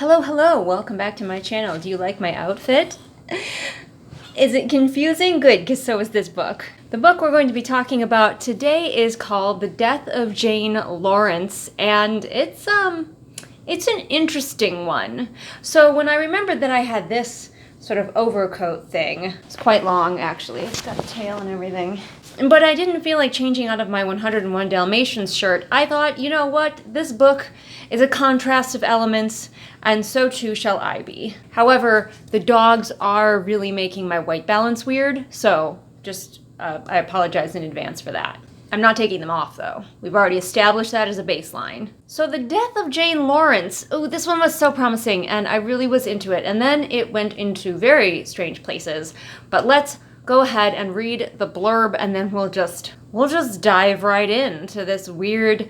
Hello, welcome back to my channel. Do you like my outfit? Is it confusing? Good, because so is this book. The book we're going to be talking about today is called The Death of Jane Lawrence, and it's an interesting one. So when I remembered that I had this sort of overcoat thing, it's quite long actually, it's got a tail and everything, but I didn't feel like changing out of my 101 Dalmatians shirt. I thought, you know what, this book is a contrast of elements, and so too shall I be. However, the dogs are really making my white balance weird, so just, I apologize in advance for that. I'm not taking them off though. We've already established that as a baseline. So The Death of Jane Lawrence. Oh, this one was so promising and I really was into it. And then it went into very strange places. But let's go ahead and read the blurb and then we'll just dive right into this weird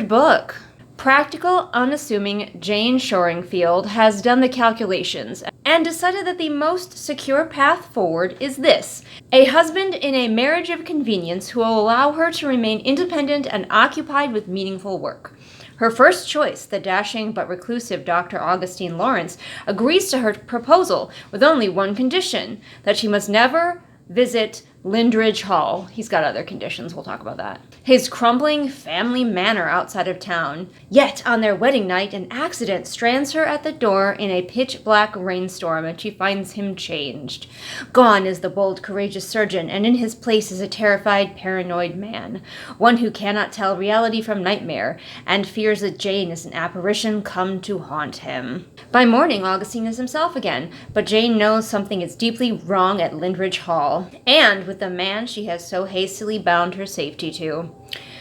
book. Practical, unassuming Jane Shoringfield has done the calculations and decided that the most secure path forward is this: a husband in a marriage of convenience who will allow her to remain independent and occupied with meaningful work. Her first choice, the dashing but reclusive Dr. Augustine Lawrence, agrees to her proposal with only one condition: that she must never visit Lindridge Hall. He's got other conditions, we'll talk about that. His crumbling family manor outside of town. Yet, on their wedding night, an accident strands her at the door in a pitch-black rainstorm, and she finds him changed. Gone is the bold, courageous surgeon, and in his place is a terrified, paranoid man. One who cannot tell reality from nightmare, and fears that Jane is an apparition come to haunt him. By morning, Augustine is himself again, but Jane knows something is deeply wrong at Lindridge Hall, and with the man she has so hastily bound her safety to.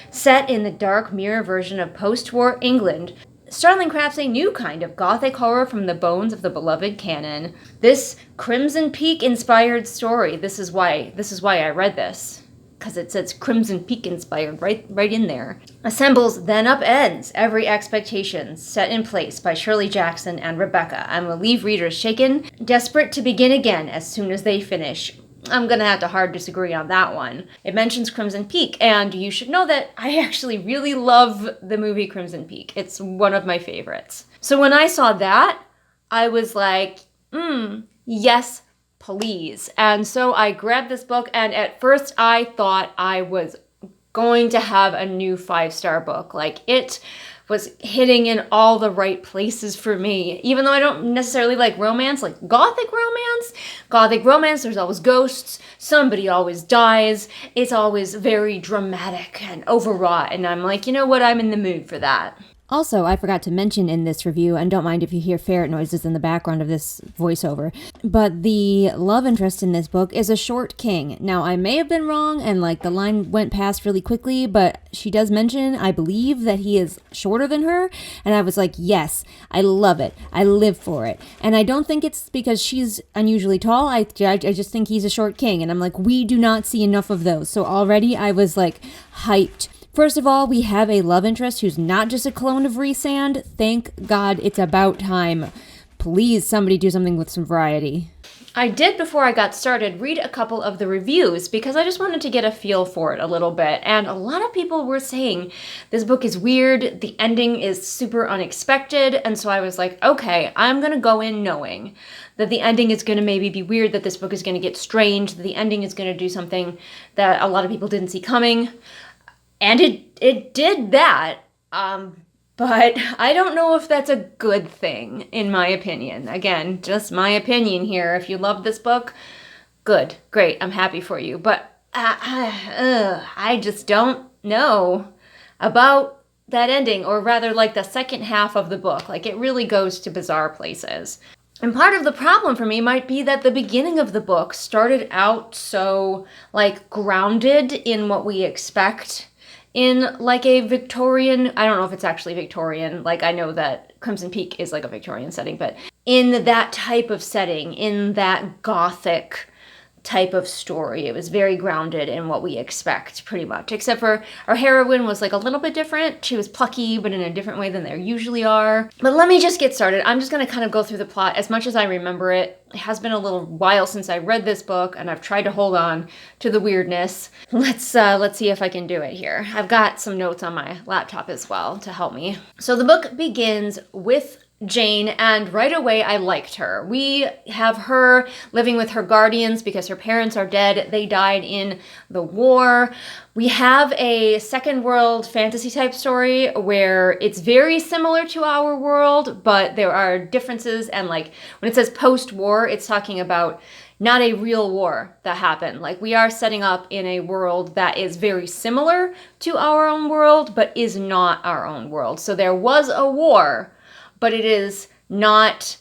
Set in the dark mirror version of post-war England, Starling crafts a new kind of gothic horror from the bones of the beloved canon. This Crimson Peak-inspired story, this is why I read this, because it says Crimson Peak inspired right in there, assembles then upends every expectation set in place by Shirley Jackson and Rebecca, and will leave readers shaken, desperate to begin again as soon as they finish. I'm gonna have to hard disagree on that one. It mentions Crimson Peak, and you should know that I actually really love the movie Crimson Peak. It's one of my favorites. So when I saw that, I was like, yes, please. And so I grabbed this book, and at first I thought I was going to have a new 5-star book. Like, it was hitting in all the right places for me. Even though I don't necessarily like romance, like gothic romance, there's always ghosts, somebody always dies, it's always very dramatic and overwrought, and I'm like, you know what, I'm in the mood for that. Also, I forgot to mention in this review, and don't mind if you hear ferret noises in the background of this voiceover, but the love interest in this book is a short king. Now, I may have been wrong, and the line went past really quickly, but she does mention, I believe, that he is shorter than her, and I was like, yes, I love it. I live for it. And I don't think it's because she's unusually tall. I just think he's a short king, and I'm like, we do not see enough of those. So already I was hyped. First of all, we have a love interest who's not just a clone of Rhysand. Thank God, it's about time. Please, somebody do something with some variety. I did, before I got started, read a couple of the reviews because I just wanted to get a feel for it a little bit. And a lot of people were saying this book is weird, the ending is super unexpected. And so I was like, okay, I'm going to go in knowing that the ending is going to maybe be weird, that this book is going to get strange, that the ending is going to do something that a lot of people didn't see coming. And it did that, but I don't know if that's a good thing, in my opinion. Again, just my opinion here. If you love this book, good, great, I'm happy for you. But I just don't know about that ending, or rather the second half of the book. It really goes to bizarre places. And part of the problem for me might be that the beginning of the book started out so, grounded in what we expect in a Victorian, I don't know if it's actually Victorian, I know that Crimson Peak is a Victorian setting, but in that type of setting, in that gothic type of story, it was very grounded in what we expect, pretty much, except for our heroine was a little bit different. She was plucky, but in a different way than there usually are. But let me just get started. I'm just going to kind of go through the plot as much as I remember it. It has been a little while since I read this book, and I've tried to hold on to the weirdness. Let's see if I can do it here. I've got some notes on my laptop as well to help me. So the book begins with Jane, and right away I liked her. We have her living with her guardians because her parents are dead. They died in the war. We have a second world fantasy type story where it's very similar to our world, but there are differences. And like when it says post-war, it's talking about not a real war that happened. Like we are setting up in a world that is very similar to our own world, but is not our own world. So there was a war, but it is not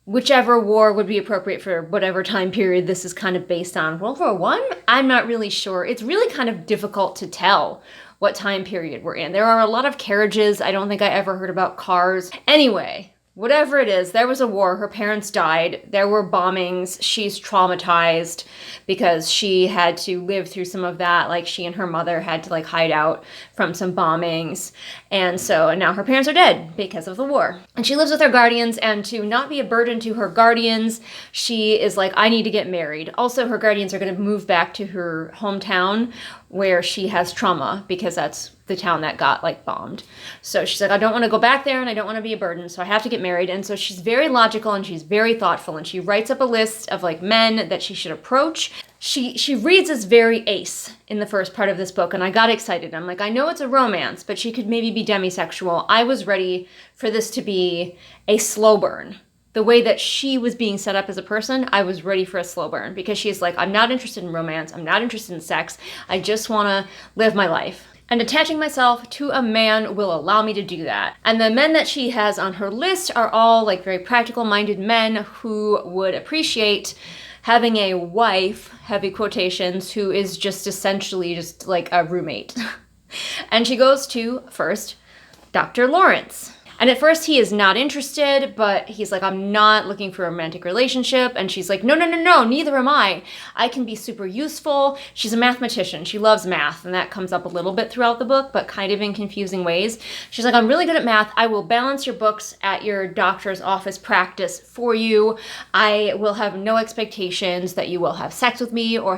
whichever war would be appropriate for whatever time period this is kind of based on. World War One? I'm not really sure. It's really kind of difficult to tell what time period we're in. There are a lot of carriages. I don't think I ever heard about cars. Anyway, whatever it is, there was a war. Her parents died. There were bombings. She's traumatized because she had to live through some of that. Like she and her mother had to like hide out from some bombings. And now her parents are dead because of the war. And she lives with her guardians, and to not be a burden to her guardians, she is like, I need to get married. Also, her guardians are going to move back to her hometown where she has trauma because that's the town that got like bombed. So she's like, I don't want to go back there and I don't want to be a burden, so I have to get married. And so she's very logical and she's very thoughtful, and she writes up a list of like men that she should approach. She reads as very ace in the first part of this book, and I got excited. I'm like, I know it's a romance, but she could maybe be demisexual. I was ready for this to be a slow burn. The way that she was being set up as a person, I was ready for a slow burn because she's like, I'm not interested in romance. I'm not interested in sex. I just want to live my life. And attaching myself to a man will allow me to do that. And the men that she has on her list are all like very practical-minded men who would appreciate having a wife, heavy quotations, who is just essentially just like a roommate. And she goes to, first, Dr. Lawrence. And at first he is not interested, but he's like, I'm not looking for a romantic relationship. And she's like, no, neither am I. I can be super useful. She's a mathematician. She loves math. And that comes up a little bit throughout the book, but kind of in confusing ways. She's like, I'm really good at math. I will balance your books at your doctor's office practice for you. I will have no expectations that you will have sex with me or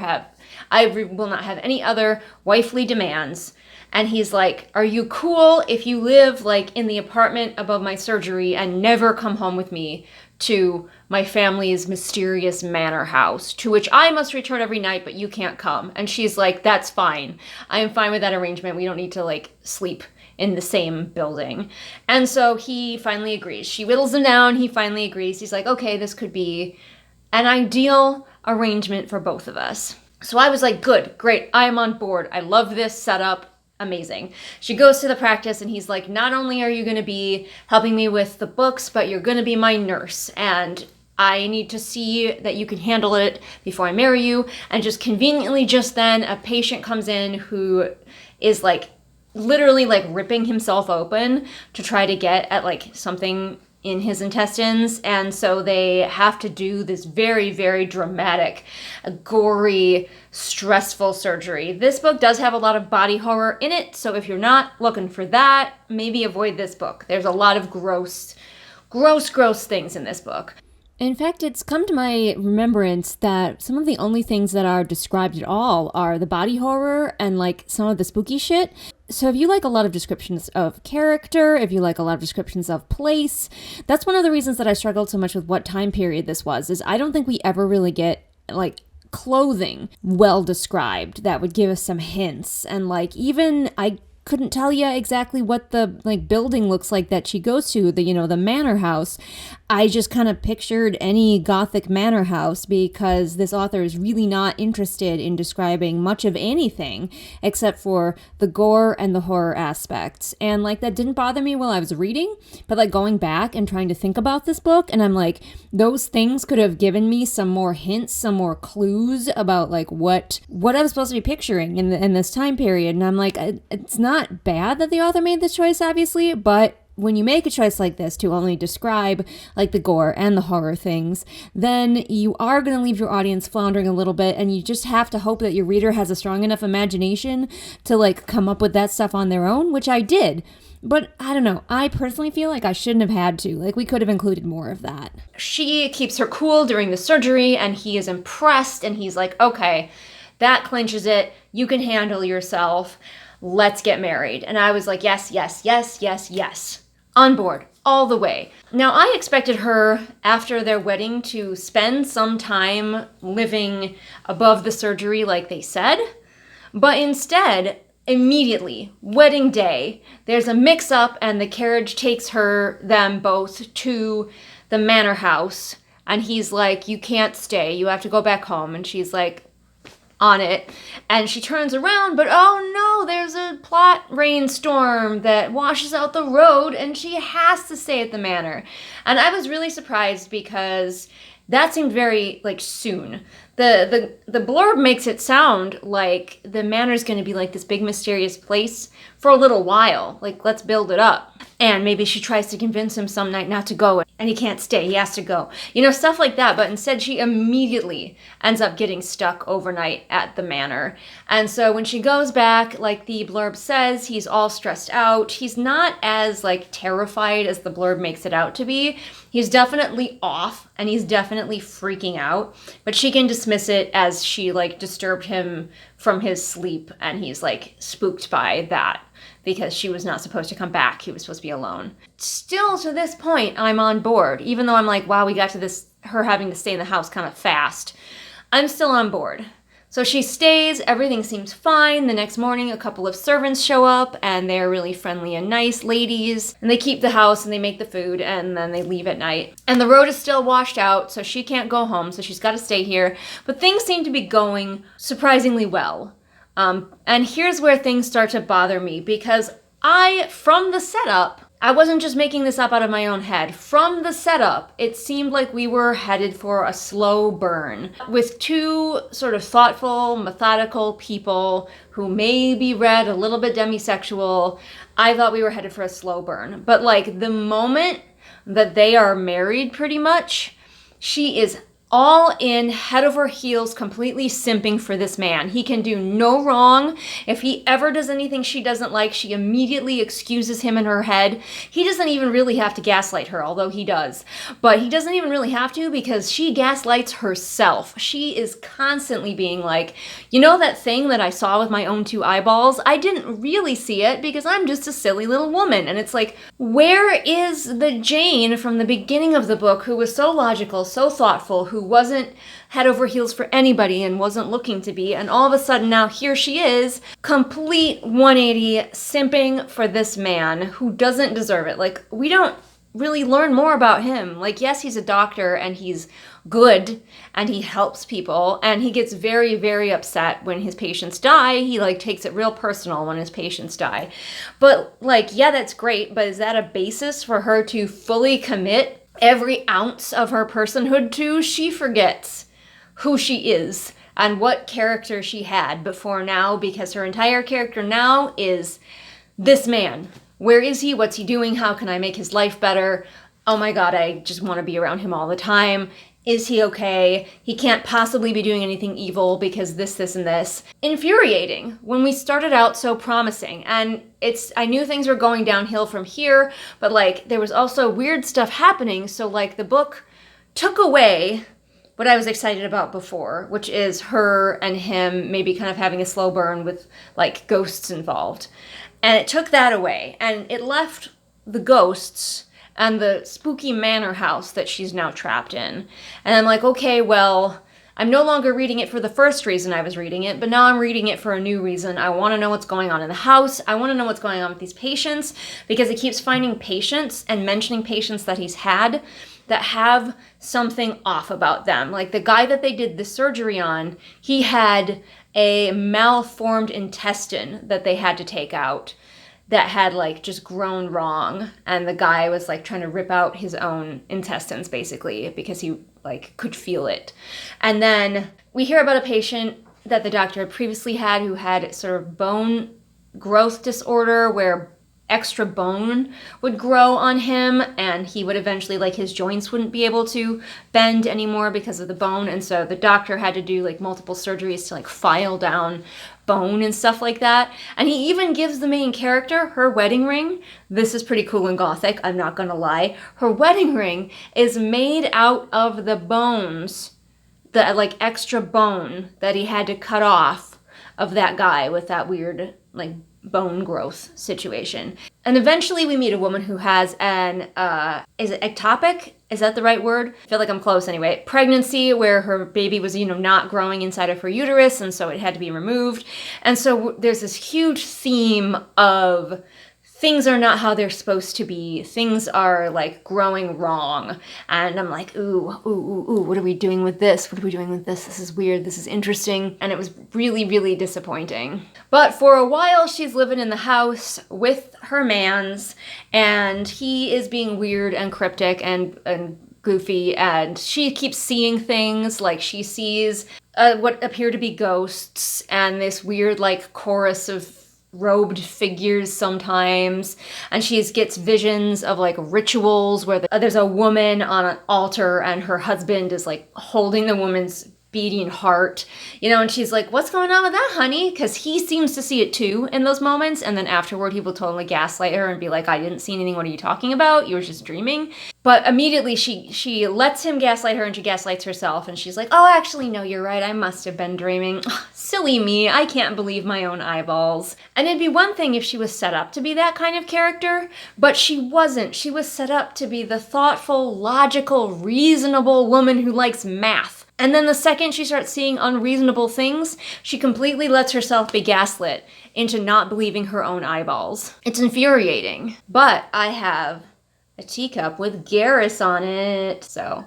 I will not have any other wifely demands. And he's like, are you cool if you live like in the apartment above my surgery and never come home with me to my family's mysterious manor house, to which I must return every night, but you can't come? And she's like, that's fine. I am fine with that arrangement. We don't need to like sleep in the same building. And so he finally agrees. She whittles him down. He finally agrees. He's like, okay, this could be an ideal arrangement for both of us. So I was like, good, great. I am on board. I love this setup. Amazing. She goes to the practice and he's like, not only are you going to be helping me with the books, but you're going to be my nurse. And I need to see that you can handle it before I marry you. And just conveniently just then a patient comes in who is like literally like ripping himself open to try to get at like something in his intestines. And so they have to do this very, very dramatic, gory, stressful surgery. This book does have a lot of body horror in it. So if you're not looking for that, maybe avoid this book. There's a lot of gross things in this book. In fact, it's come to my remembrance that some of the only things that are described at all are the body horror and like some of the spooky shit. So if you like a lot of descriptions of character, if you like a lot of descriptions of place, that's one of the reasons that I struggled so much with what time period this was, is I don't think we ever really get like clothing well described that would give us some hints. And like even I couldn't tell you exactly what the like building looks like that she goes to, the manor house. I just kind of pictured any Gothic manor house because this author is really not interested in describing much of anything except for the gore and the horror aspects. And like that didn't bother me while I was reading, but like going back and trying to think about this book, and I'm like, those things could have given me some more hints, some more clues about like what I was supposed to be picturing in this time period. And I'm like, it's not bad that the author made this choice, obviously, but when you make a choice like this to only describe like the gore and the horror things, then you are going to leave your audience floundering a little bit, and you just have to hope that your reader has a strong enough imagination to like come up with that stuff on their own, which I did. But I don't know. I personally feel like I shouldn't have had to. Like we could have included more of that. She keeps her cool during the surgery, and he is impressed, and he's like, okay, that clinches it. You can handle yourself. Let's get married. And I was like, yes. On board. all the way. Now, I expected her, after their wedding, to spend some time living above the surgery like they said, but instead, immediately, wedding day, there's a mix-up and the carriage takes them both to the manor house, and he's like, you can't stay, you have to go back home, and she's like, on it, and she turns around, but oh no, there's a plot rainstorm that washes out the road, and she has to stay at the manor. And I was really surprised because that seemed very, like, soon. The blurb makes it sound like the manor's going to be like this big mysterious place for a little while. Like, let's build it up. And maybe she tries to convince him some night not to go, and he can't stay, he has to go. You know, stuff like that. But instead, she immediately ends up getting stuck overnight at the manor. And so when she goes back, like the blurb says, he's all stressed out. He's not as, like, terrified as the blurb makes it out to be. He's definitely off, and he's definitely freaking out. But she can dismiss it as she, like, disturbed him from his sleep, and he's, like, spooked by that, because she was not supposed to come back. He was supposed to be alone. Still, to this point, I'm on board. Even though I'm like, wow, we got to this, her having to stay in the house kind of fast. I'm still on board. So she stays, everything seems fine. The next morning, a couple of servants show up, and they're really friendly and nice ladies. And they keep the house, and they make the food, and then they leave at night. And the road is still washed out, so she can't go home, so she's got to stay here. But things seem to be going surprisingly well. And here's where things start to bother me, because from the setup, I wasn't just making this up out of my own head. From the setup, it seemed like we were headed for a slow burn with two sort of thoughtful, methodical people who maybe read a little bit demisexual. I thought we were headed for a slow burn. But like the moment that they are married, pretty much, she is all in, head over heels, completely simping for this man. He can do no wrong. If he ever does anything she doesn't like, she immediately excuses him in her head. He doesn't even really have to gaslight her, although he does. But he doesn't even really have to, because she gaslights herself. She is constantly being like, you know that thing that I saw with my own two eyeballs? I didn't really see it because I'm just a silly little woman. And it's like, where is the Jane from the beginning of the book who was so logical, so thoughtful, who wasn't head over heels for anybody and wasn't looking to be, and all of a sudden now here she is, complete 180, simping for this man who doesn't deserve it. Like, we don't really learn more about him. Like, yes, he's a doctor and he's good and he helps people, and he gets very, very upset when his patients die. He like takes it real personal when his patients die. But like, yeah, that's great, but is that a basis for her to fully commit every ounce of her personhood to? She forgets who she is and what character she had before now, because her entire character now is this man. Where is he? What's he doing? How can I make his life better? Oh my God, I just want to be around him all the time. Is he okay? He can't possibly be doing anything evil because this, and this. Infuriating when we started out so promising. And I knew things were going downhill from here, but like there was also weird stuff happening. So like the book took away what I was excited about before, which is her and him maybe kind of having a slow burn with like ghosts involved. And it took that away, and it left the ghosts and the spooky manor house that she's now trapped in. And I'm like, okay, well, I'm no longer reading it for the first reason I was reading it, but now I'm reading it for a new reason. I want to know what's going on in the house. I want to know what's going on with these patients, because he keeps finding patients and mentioning patients that he's had that have something off about them. Like the guy that they did the surgery on, he had a malformed intestine that they had to take out that had like just grown wrong, and the guy was like trying to rip out his own intestines basically because he like could feel it. And then we hear about a patient that the doctor had previously had who had sort of bone growth disorder where extra bone would grow on him, and he would eventually, like, his joints wouldn't be able to bend anymore because of the bone, and so the doctor had to do like multiple surgeries to like file down bone and stuff like that. And he even gives the main character her wedding ring. This is pretty cool and gothic, I'm not gonna lie. Her wedding ring is made out of the bones, the like extra bone that he had to cut off of that guy with that weird like bone growth situation. And eventually we meet a woman who has an, is it ectopic? Is that the right word? I feel like I'm close anyway. Pregnancy where her baby was, not growing inside of her uterus, and so it had to be removed. And so there's this huge theme of things are not how they're supposed to be. Things are like growing wrong. And I'm like, ooh, what are we doing with this? What are we doing with this? This is weird. This is interesting. And it was really, really disappointing. But for a while, she's living in the house with her mans, and he is being weird and cryptic and goofy, and she keeps seeing things. Like she sees what appear to be ghosts and this weird like chorus of robed figures sometimes, and she gets visions of like rituals where there's a woman on an altar and her husband is like holding the woman's beating heart, and she's like, what's going on with that, honey? Because he seems to see it too in those moments, and then afterward he will totally gaslight her and be like, I didn't see anything, what are you talking about? You were just dreaming. But immediately she lets him gaslight her, and she gaslights herself, and she's like, oh, actually, no, you're right, I must have been dreaming. Silly me, I can't believe my own eyeballs. And it'd be one thing if she was set up to be that kind of character, but she wasn't. She was set up to be the thoughtful, logical, reasonable woman who likes math. And then the second she starts seeing unreasonable things, she completely lets herself be gaslit into not believing her own eyeballs. It's infuriating. But I have a teacup with Garrus on it, so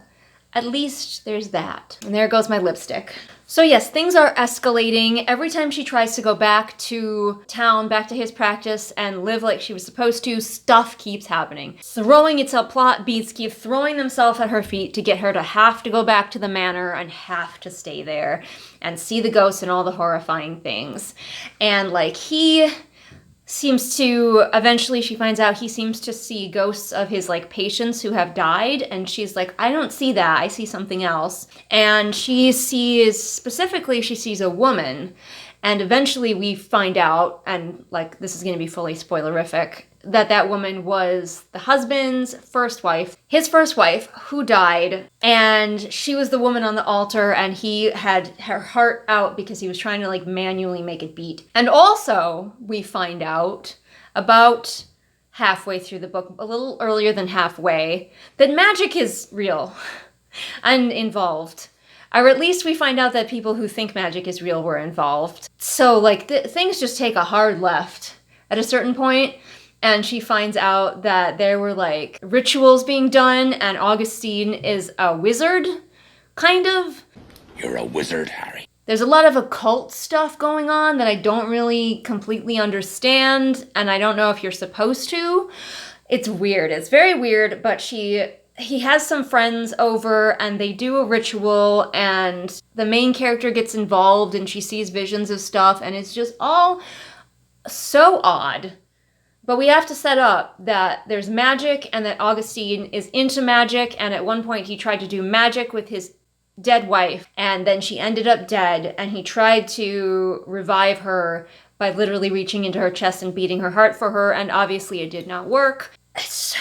at least there's that. And there goes my lipstick. So yes, things are escalating. Every time she tries to go back to town, back to his practice, and live like she was supposed to, stuff keeps happening. Throwing itself, plot beats keep throwing themselves at her feet to get her to have to go back to the manor and have to stay there and see the ghosts and all the horrifying things. And like eventually she finds out he seems to see ghosts of his like patients who have died, and she's like, I don't see that, I see something else. And she sees a woman, and eventually we find out, and like this is going to be fully spoilerific, that woman was the husband's first wife, his first wife, who died, and she was the woman on the altar, and he had her heart out because he was trying to like manually make it beat. And also we find out about halfway through the book, a little earlier than halfway, that magic is real and involved. Or at least we find out that people who think magic is real were involved. So like things just take a hard left at a certain point. And she finds out that there were like rituals being done, and Augustine is a wizard, kind of. You're a wizard, Harry. There's a lot of occult stuff going on that I don't really completely understand, and I don't know if you're supposed to. It's weird. It's very weird, but he has some friends over, and they do a ritual, and the main character gets involved, and she sees visions of stuff, and it's just all so odd. But we have to set up that there's magic and that Augustine is into magic, and at one point he tried to do magic with his dead wife, and then she ended up dead, and he tried to revive her by literally reaching into her chest and beating her heart for her, and obviously it did not work. It's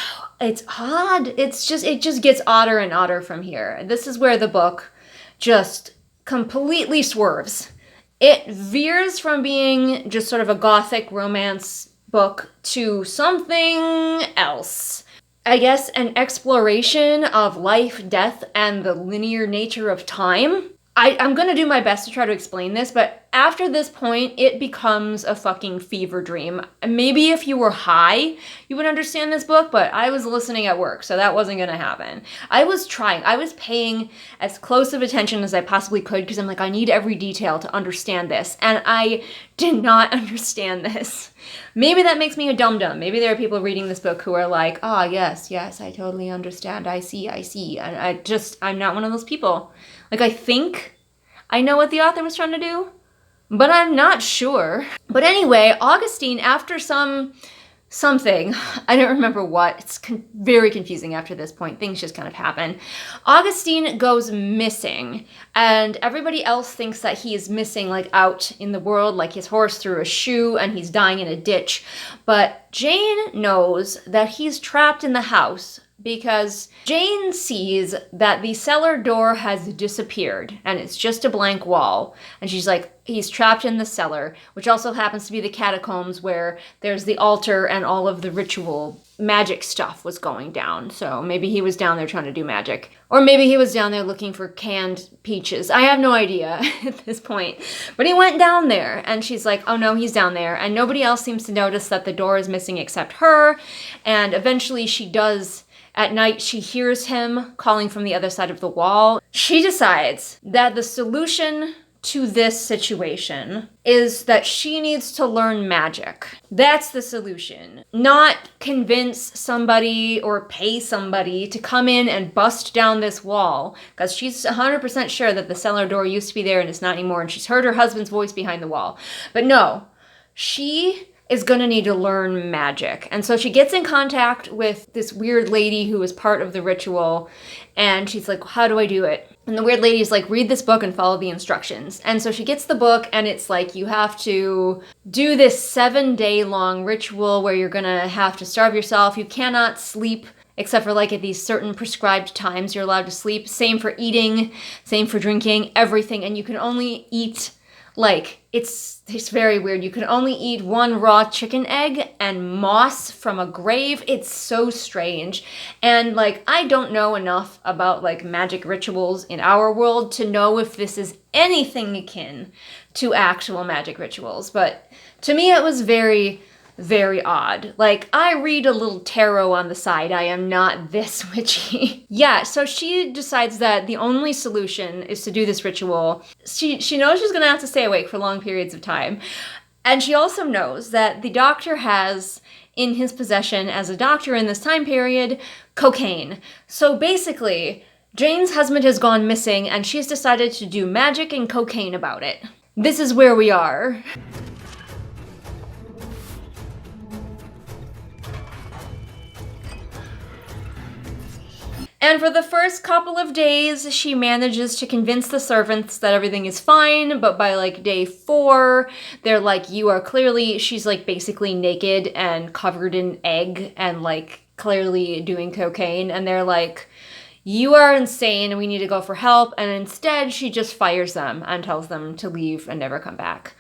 odd. It just gets odder and odder from here. This is where the book just completely swerves. It veers from being just sort of a gothic romance book to something else. I guess an exploration of life, death, and the linear nature of time. I'm gonna do my best to try to explain this, but after this point, it becomes a fucking fever dream. Maybe if you were high, you would understand this book, but I was listening at work, so that wasn't gonna happen. I was paying as close of attention as I possibly could, because I'm like, I need every detail to understand this, and I did not understand this. Maybe that makes me a dum-dum. Maybe there are people reading this book who are like, oh, yes, I totally understand, I see, and I'm not one of those people. Like, I think I know what the author was trying to do, but I'm not sure. But anyway, Augustine, after something, I don't remember what, it's very confusing after this point, things just kind of happen. Augustine goes missing, and everybody else thinks that he is missing, like, out in the world, like his horse threw a shoe and he's dying in a ditch. But Jane knows that he's trapped in the house because Jane sees that the cellar door has disappeared and it's just a blank wall. And she's like, he's trapped in the cellar, which also happens to be the catacombs where there's the altar and all of the ritual magic stuff was going down. So maybe he was down there trying to do magic. Or maybe he was down there looking for canned peaches. I have no idea at this point. But he went down there and she's like, oh no, he's down there. And nobody else seems to notice that the door is missing except her. And eventually she does. At night, she hears him calling from the other side of the wall. She decides that the solution to this situation is that she needs to learn magic. That's the solution. Not convince somebody or pay somebody to come in and bust down this wall, because she's 100% sure that the cellar door used to be there and it's not anymore, and she's heard her husband's voice behind the wall. But no, she is going to need to learn magic. And so she gets in contact with this weird lady who is part of the ritual, and she's like, how do I do it? And the weird lady's like, read this book and follow the instructions. And so she gets the book, and it's like, you have to do this 7-day-long ritual where you're going to have to starve yourself. You cannot sleep except for like at these certain prescribed times you're allowed to sleep. Same for eating, same for drinking, everything. And you can only eat like, it's very weird. You can only eat 1 raw chicken egg and moss from a grave. It's so strange. And like, I don't know enough about like magic rituals in our world to know if this is anything akin to actual magic rituals. But to me, it was very, very odd. Like, I read a little tarot on the side. I am not this witchy. Yeah, so she decides that the only solution is to do this ritual. She knows she's gonna have to stay awake for long periods of time. And she also knows that the doctor has in his possession as a doctor in this time period, cocaine. So basically, Jane's husband has gone missing and she's decided to do magic and cocaine about it. This is where we are. And for the first couple of days, she manages to convince the servants that everything is fine, but by like day 4, they're like, you are clearly, she's like basically naked and covered in egg and like clearly doing cocaine, and they're like, you are insane, we need to go for help, and instead she just fires them and tells them to leave and never come back.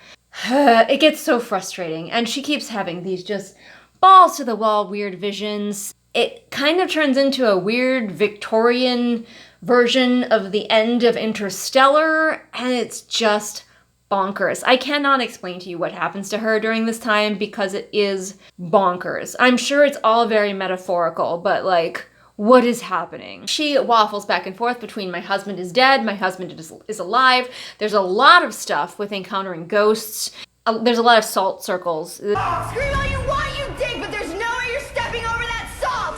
It gets so frustrating, and she keeps having these just balls to the wall weird visions. It kind of turns into a weird Victorian version of the end of Interstellar, and it's just bonkers. I cannot explain to you what happens to her during this time because it is bonkers. I'm sure it's all very metaphorical, but like, what is happening? She waffles back and forth between my husband is dead, my husband is alive. There's a lot of stuff with encountering ghosts. There's a lot of salt circles. Oh, scream all you want, you dick, but there's no way you're stepping over that salt!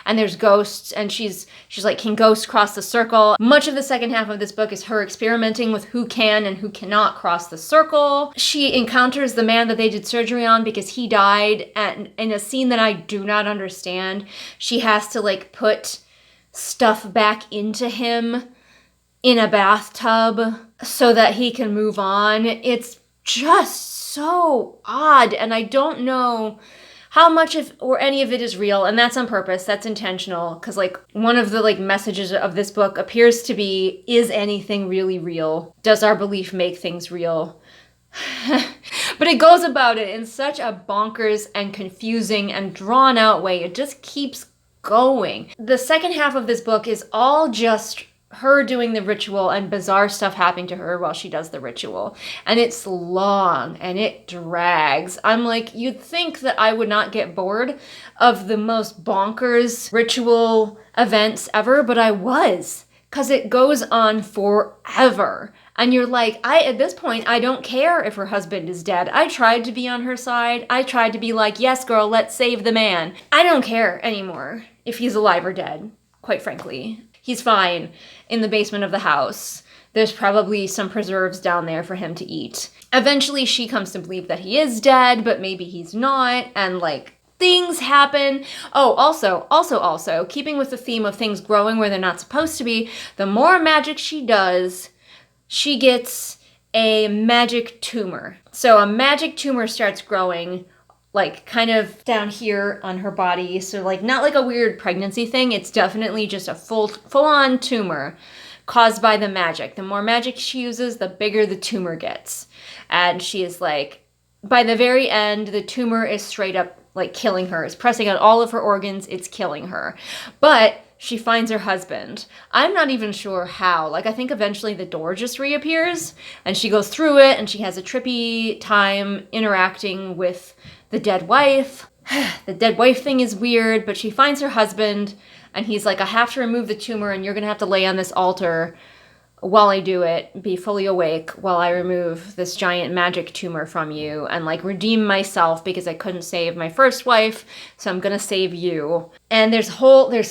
And there's ghosts, and she's like, can ghosts cross the circle? Much of the second half of this book is her experimenting with who can and who cannot cross the circle. She encounters the man that they did surgery on because he died, and in a scene that I do not understand, she has to like put stuff back into him in a bathtub so that he can move on. It's just so odd, and I don't know how much of or any of it is real, and that's on purpose, that's intentional, because like one of the like messages of this book appears to be, is anything really real? Does our belief make things real? But it goes about it in such a bonkers and confusing and drawn out way. It just keeps going. The second half of this book is all just her doing the ritual and bizarre stuff happening to her while she does the ritual. And it's long and it drags. I'm like, you'd think that I would not get bored of the most bonkers ritual events ever, but I was, because it goes on forever. And you're like, at this point, I don't care if her husband is dead. I tried to be on her side. I tried to be like, yes, girl, let's save the man. I don't care anymore if he's alive or dead, quite frankly. He's fine in the basement of the house. There's probably some preserves down there for him to eat. Eventually, she comes to believe that he is dead, but maybe he's not, and like, things happen. Oh, also, keeping with the theme of things growing where they're not supposed to be, the more magic she does, she gets a magic tumor. So a magic tumor starts growing like kind of down here on her body. So like not like a weird pregnancy thing. It's definitely just a full-on tumor caused by the magic. The more magic she uses, the bigger the tumor gets. And she is like, by the very end, the tumor is straight up like killing her. It's pressing out all of her organs. It's killing her. But she finds her husband. I'm not even sure how. Like, I think eventually the door just reappears and she goes through it and she has a trippy time interacting with the dead wife. The dead wife thing is weird, but she finds her husband and he's like, I have to remove the tumor and you're going to have to lay on this altar while I do it, be fully awake while I remove this giant magic tumor from you and like redeem myself because I couldn't save my first wife, so I'm gonna save you. And there's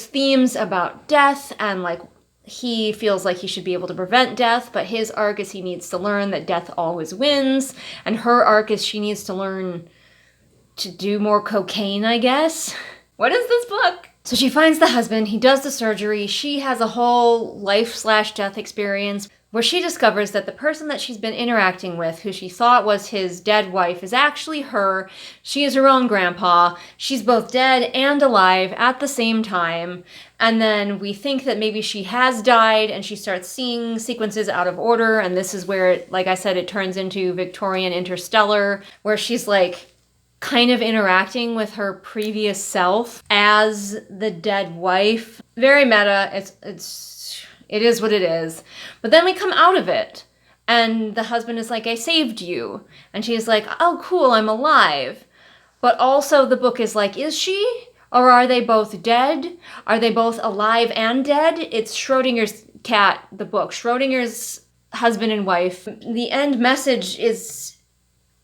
themes about death and like he feels like he should be able to prevent death, but his arc is he needs to learn that death always wins, and her arc is she needs to learn to do more cocaine, I guess. What is this book? So she finds the husband, he does the surgery, she has a whole life/death experience where she discovers that the person that she's been interacting with, who she thought was his dead wife, is actually her. She is her own grandpa. She's both dead and alive at the same time. And then we think that maybe she has died and she starts seeing sequences out of order. And this is where, like I said, it turns into Victorian Interstellar, where she's like, kind of interacting with her previous self as the dead wife. Very meta. It is what it is. But then we come out of it and the husband is like, I saved you. And she's like, oh, cool, I'm alive. But also the book is like, is she? Or are they both dead? Are they both alive and dead? It's Schrodinger's cat, the book. Schrodinger's husband and wife. The end message is,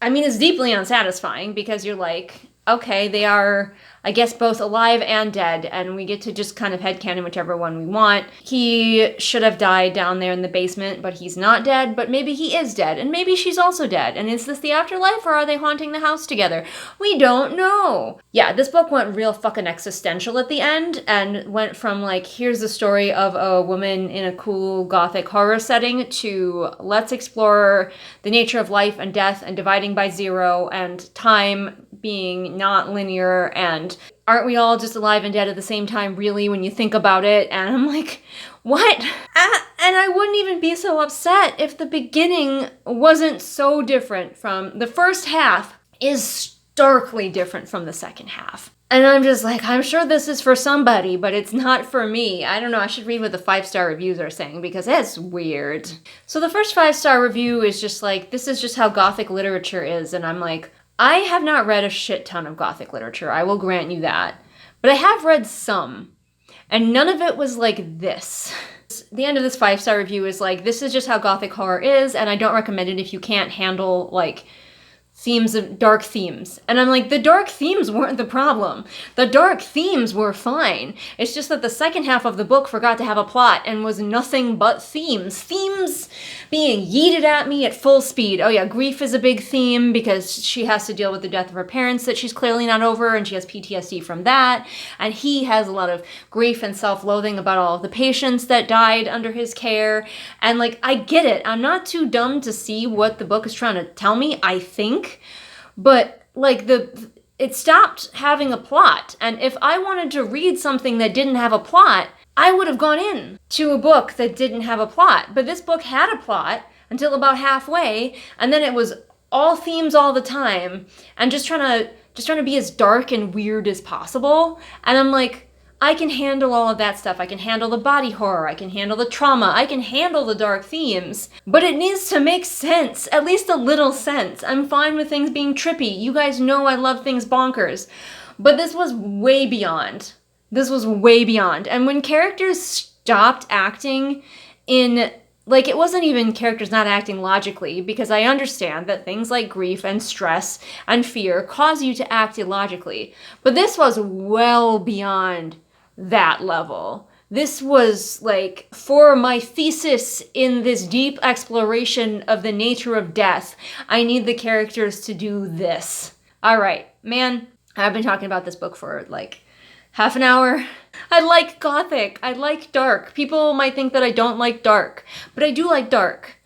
it's deeply unsatisfying because you're like, okay, they are, I guess, both alive and dead, and we get to just kind of headcanon whichever one we want. He should have died down there in the basement, but he's not dead, but maybe he is dead, and maybe she's also dead. And is this the afterlife, or are they haunting the house together? We don't know. Yeah, this book went real fucking existential at the end, and went from like, here's the story of a woman in a cool gothic horror setting to let's explore the nature of life and death and dividing by zero and time being not linear, and aren't we all just alive and dead at the same time, really, when you think about it? And I'm like, what? And I wouldn't even be so upset if the beginning wasn't so different from the first half is starkly different from the second half. And I'm just like, I'm sure this is for somebody, but it's not for me. I don't know, I should read what the 5-star reviews are saying because it's weird. So the first 5-star review is just like, this is just how gothic literature is, and I'm like, I have not read a shit ton of gothic literature, I will grant you that. But I have read some, and none of it was like this. The end of this 5-star review is like, this is just how gothic horror is, and I don't recommend it if you can't handle, like, dark themes. And I'm like, the dark themes weren't the problem. The dark themes were fine. It's just that the second half of the book forgot to have a plot and was nothing but themes. Themes being yeeted at me at full speed. Oh yeah, grief is a big theme because she has to deal with the death of her parents that she's clearly not over, and she has PTSD from that. And he has a lot of grief and self-loathing about all of the patients that died under his care. And like, I get it. I'm not too dumb to see what the book is trying to tell me, I think. But like it stopped having a plot. And if I wanted to read something that didn't have a plot, I would have gone in to a book that didn't have a plot. But this book had a plot until about halfway, and then it was all themes all the time and just trying to be as dark and weird as possible. And I'm like, I can handle all of that stuff. I can handle the body horror. I can handle the trauma. I can handle the dark themes. But it needs to make sense. At least a little sense. I'm fine with things being trippy. You guys know I love things bonkers. But this was way beyond. This was way beyond. And when characters stopped acting in... Like, it wasn't even characters not acting logically, because I understand that things like grief and stress and fear cause you to act illogically. But this was well beyond that level. This was like, for my thesis in this deep exploration of the nature of death, I need the characters to do this. All right, man, I've been talking about this book for like half an hour. I like gothic. I like dark. People might think that I don't like dark, but I do like dark.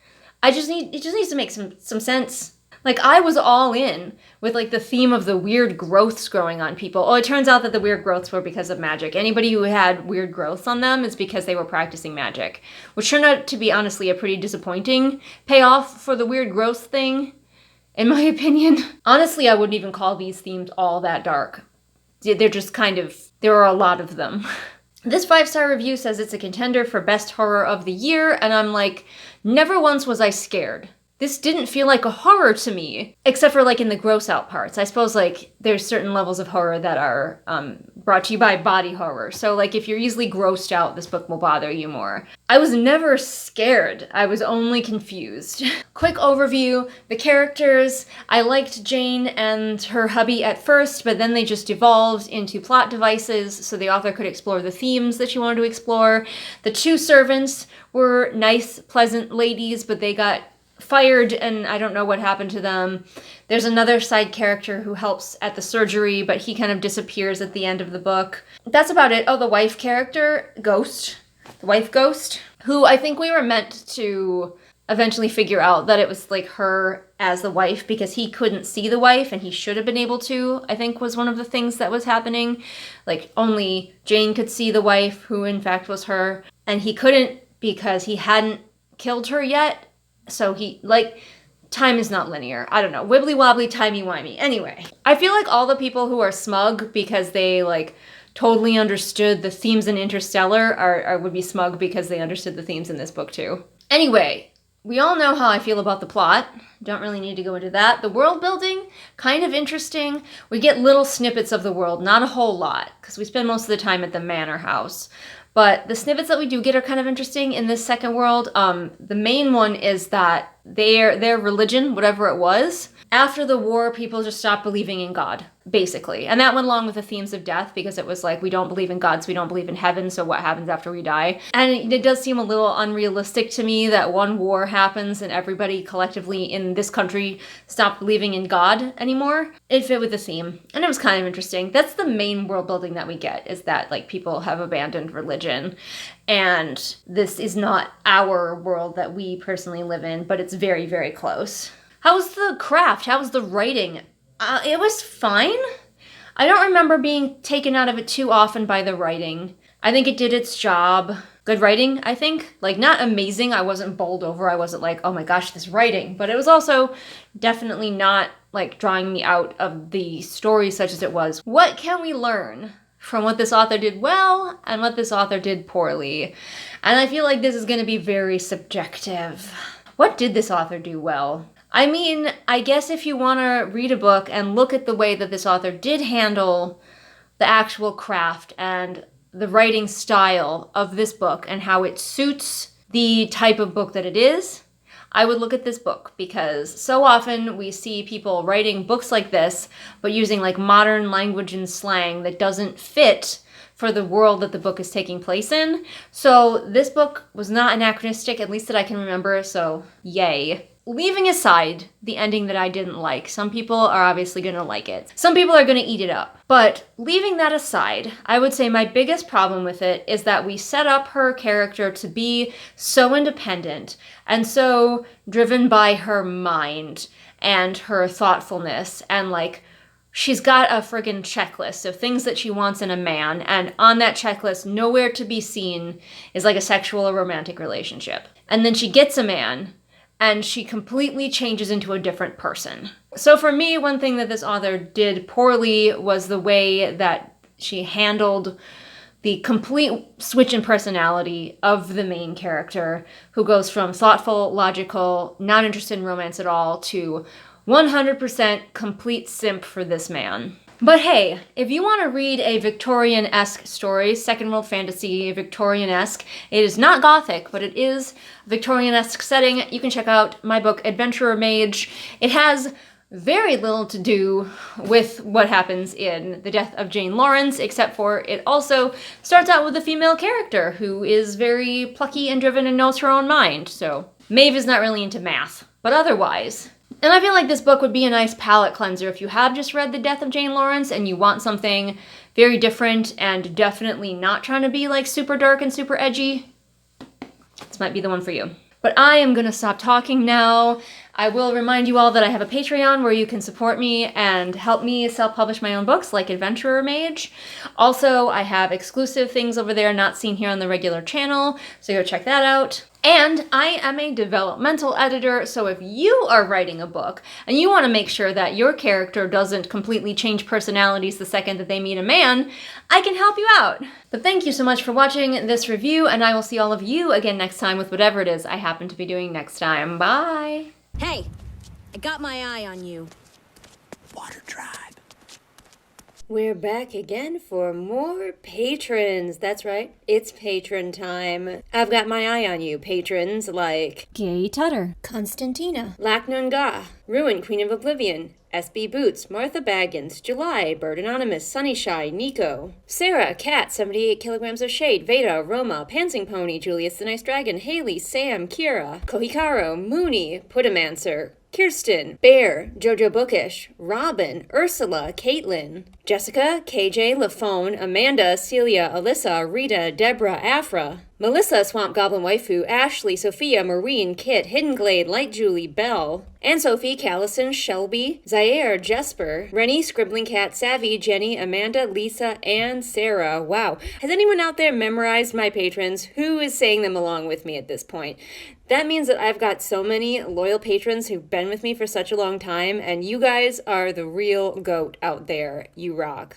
It just needs to make some sense. Like, I was all in with, like, the theme of the weird growths growing on people. Oh, it turns out that the weird growths were because of magic. Anybody who had weird growths on them is because they were practicing magic, which turned out to be, honestly, a pretty disappointing payoff for the weird growth thing, in my opinion. Honestly, I wouldn't even call these themes all that dark. They're just kind of, there are a lot of them. This 5-star review says it's a contender for best horror of the year, and I'm like, never once was I scared. This didn't feel like a horror to me, except for like in the gross out parts. I suppose like there's certain levels of horror that are brought to you by body horror. So like if you're easily grossed out, this book will bother you more. I was never scared. I was only confused. Quick overview, the characters. I liked Jane and her hubby at first, but then they just evolved into plot devices so the author could explore the themes that she wanted to explore. The 2 servants were nice, pleasant ladies, but they got fired and I don't know what happened to them. There's another side character who helps at the surgery, but he kind of disappears at the end of the book. That's about it. Oh, the wife character, Ghost, the wife ghost, who I think we were meant to eventually figure out that it was like her as the wife because he couldn't see the wife and he should have been able to, I think was one of the things that was happening. Like only Jane could see the wife, who in fact was her, and he couldn't because he hadn't killed her yet. So he, like, time is not linear. I don't know. Wibbly wobbly, timey wimey. Anyway, I feel like all the people who are smug because they, like, totally understood the themes in Interstellar would be smug because they understood the themes in this book too. Anyway, we all know how I feel about the plot. Don't really need to go into that. The world building, kind of interesting. We get little snippets of the world, not a whole lot, because we spend most of the time at the manor house. But the snippets that we do get are kind of interesting in this second world. The main one is that their religion, whatever it was, after the war, people just stopped believing in God, basically. And that went along with the themes of death because it was like, we don't believe in God, so we don't believe in heaven, so what happens after we die? And it does seem a little unrealistic to me that one war happens and everybody collectively in this country stopped believing in God anymore. It fit with the theme, and it was kind of interesting. That's the main world building that we get, is that like people have abandoned religion. And this is not our world that we personally live in, but it's very, very close. How was the craft? How was the writing? It was fine. I don't remember being taken out of it too often by the writing. I think it did its job. Good writing, I think. Like, not amazing. I wasn't bowled over. I wasn't like, oh my gosh, this writing. But it was also definitely not, like, drawing me out of the story such as it was. What can we learn from what this author did well and what this author did poorly? And I feel like this is going to be very subjective. What did this author do well? I mean, I guess if you want to read a book and look at the way that this author did handle the actual craft and the writing style of this book and how it suits the type of book that it is, I would look at this book, because so often we see people writing books like this, but using like modern language and slang that doesn't fit for the world that the book is taking place in. So this book was not anachronistic, at least that I can remember, so yay. Leaving aside the ending that I didn't like, some people are obviously going to like it. Some people are going to eat it up. But leaving that aside, I would say my biggest problem with it is that we set up her character to be so independent and so driven by her mind and her thoughtfulness, and like, she's got a friggin' checklist of things that she wants in a man, and on that checklist, nowhere to be seen is like a sexual or romantic relationship. And then she gets a man, and she completely changes into a different person. So for me, one thing that this author did poorly was the way that she handled the complete switch in personality of the main character, who goes from thoughtful, logical, not interested in romance at all, to 100% complete simp for this man. But hey, if you want to read a Victorian-esque story, second world fantasy, Victorian-esque, it is not gothic, but it is Victorian-esque setting, you can check out my book, Adventurer Mage. It has very little to do with what happens in The Death of Jane Lawrence, except for it also starts out with a female character who is very plucky and driven and knows her own mind. So Maeve is not really into math, but otherwise. And I feel like this book would be a nice palate cleanser if you have just read The Death of Jane Lawrence and you want something very different and definitely not trying to be like super dark and super edgy. This might be the one for you. But I am gonna stop talking now. I will remind you all that I have a Patreon where you can support me and help me self-publish my own books like Adventurer Mage. Also, I have exclusive things over there not seen here on the regular channel, so go check that out. And I am a developmental editor, so if you are writing a book and you want to make sure that your character doesn't completely change personalities the second that they meet a man, I can help you out. But thank you so much for watching this review, and I will see all of you again next time with whatever it is I happen to be doing next time. Bye! Hey, I got my eye on you. Water tribe. We're back again for more patrons. That's right, it's patron time. I've got my eye on you, patrons like Gay Tutter, Constantina, Laknunga, Ruin Queen of Oblivion, SB Boots, Martha Baggins, July, Bird Anonymous, Sunny Shy, Nico, Sarah, Cat, 78 Kilograms of Shade, Veda, Roma, Pansing Pony, Julius the Nice Dragon, Haley, Sam, Kira, Kohikaro, Mooney, Pudamancer, Kirsten, Bear, Jojo Bookish, Robin, Ursula, Caitlin, Jessica, KJ, Lafone, Amanda, Celia, Alyssa, Rita, Deborah, Afra, Melissa, Swamp Goblin Waifu, Ashley, Sophia, Maureen, Kit, Hidden Glade, Light Julie, Belle, Anne Sophie, Callison, Shelby, Zaire, Jesper, Rennie, Scribbling Cat, Savvy, Jenny, Amanda, Lisa, and Sarah. Wow. Has anyone out there memorized my patrons? Who is saying them along with me at this point? That means that I've got so many loyal patrons who've been with me for such a long time, and you guys are the real GOAT out there. You rock.